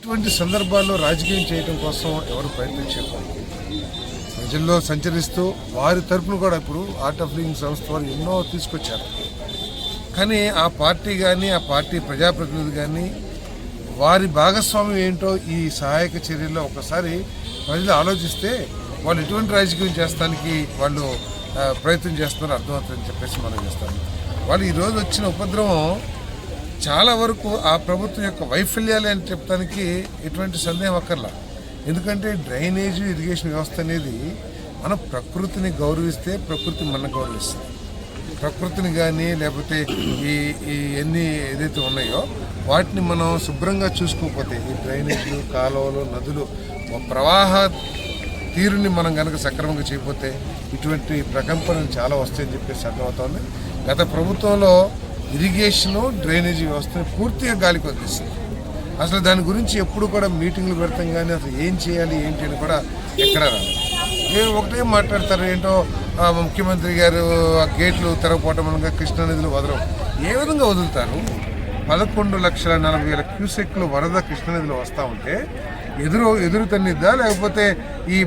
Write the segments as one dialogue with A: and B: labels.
A: ఇటువంటి సందర్భాల్లో రాజకీయం చేయడం కోసం ఎవరు ప్రయత్నం చేయకూడదు. ప్రజల్లో సంచరిస్తూ వారి తరపున కూడా ఇప్పుడు ఆర్ట్ ఆఫ్ లివింగ్ సంస్థ వారు ఎన్నో తీసుకొచ్చారు. కానీ ఆ పార్టీ కానీ ఆ పార్టీ ప్రజాప్రతినిధి కానీ వారి భాగస్వామ్యం ఏంటో ఈ సహాయక చర్యల్లో ఒకసారి ప్రజలు ఆలోచిస్తే వాళ్ళు ఎటువంటి రాజకీయం చేస్తానికి వాళ్ళు ప్రయత్నం చేస్తున్నారో అర్థమవుతుందని చెప్పేసి మనం చేస్తాం. వాళ్ళు ఈరోజు వచ్చిన ఉపద్రవం చాలా వరకు ఆ ప్రభుత్వం యొక్క వైఫల్యాలే అని చెప్పడానికి ఎటువంటి సందేహం అక్కర్లా. ఎందుకంటే డ్రైనేజ్ ఇరిగేషన్ వ్యవస్థ అనేది మనం ప్రకృతిని గౌరవిస్తే ప్రకృతి మన గౌరవిస్తుంది. ప్రకృతిని కానీ లేకపోతే ఈ ఎన్ని ఏదైతే ఉన్నాయో వాటిని మనం శుభ్రంగా చూసుకోకపోతే ఈ డ్రైనేజీలు కాలువలు నదులు ప్రవాహ తీరుని మనం కనుక సక్రమంగా చేయకపోతే ఇటువంటి ప్రకంపనలు చాలా వస్తాయని చెప్పేసి అర్థమవుతుంది. గత ప్రభుత్వంలో ఇరిగేషను డ్రైనేజీ వ్యవస్థను పూర్తిగా గాలికి వదిలేస్తుంది. అసలు దాని గురించి ఎప్పుడు కూడా మీటింగ్లు పెడతాం కానీ అసలు ఏం చేయాలి ఏంటి అని కూడా ఎక్కడా రాదు. ఒకటే మాట్లాడతారు ఏంటో ముఖ్యమంత్రి గారు ఆ గేట్లు తెరవపోవటం వల్ల కృష్ణానదిలో వదలవు. ఏ విధంగా వదులుతారు? 11,40,000 క్యూసెక్లు వరద కృష్ణానదిలో వస్తూ ఉంటే ఎదురు తన్నిద్దా లేకపోతే ఈ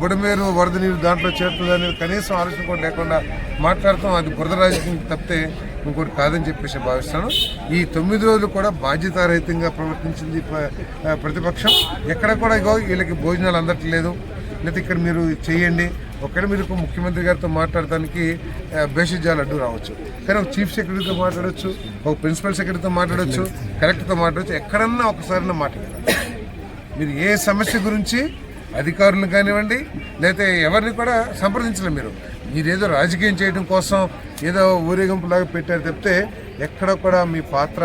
A: బుడమేరు వరద నీరు దాంట్లో చేరుతుందా అనేది కనీసం ఆలోచన కూడా లేకుండా మాట్లాడతాం. అది బురద రాజకీయం తప్పితే ఇంకోటి కాదని చెప్పేసి భావిస్తాను. ఈ 9 రోజులు కూడా బాధ్యతారహితంగా ప్రవర్తించింది ప్రతిపక్షం. ఎక్కడ కూడా వీళ్ళకి భోజనాలు అందట్లేదు, లేదా ఇక్కడ మీరు చేయండి. ఒకవేళ మీరు ముఖ్యమంత్రి గారితో మాట్లాడటానికి బేషజాలు అడ్డు రావచ్చు, కానీ ఒక చీఫ్ సెక్రటరీతో మాట్లాడవచ్చు, ఒక ప్రిన్సిపల్ సెక్రటరీతో మాట్లాడవచ్చు, కలెక్టర్తో మాట్లాడవచ్చు. ఎక్కడన్నా ఒకసారైనా మాట్లాడాలి. మీరు ఏ సమస్య గురించి అధికారులను కానివ్వండి లేకపోతే ఎవరిని కూడా సంప్రదించలేదు. మీరేదో రాజకీయం చేయడం కోసం ఏదో ఊరేగింపులాగా పెట్టారు తప్పితే ఎక్కడ కూడా మీ పాత్ర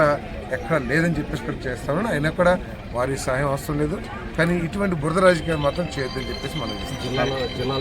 A: ఎక్కడ లేదని చెప్పేసి చేస్తామని అయినా కూడా వారి సహాయం అవసరం లేదు. కానీ ఇటువంటి బురద రాజకీయాలు మాత్రం చేయొద్దని చెప్పేసి మనం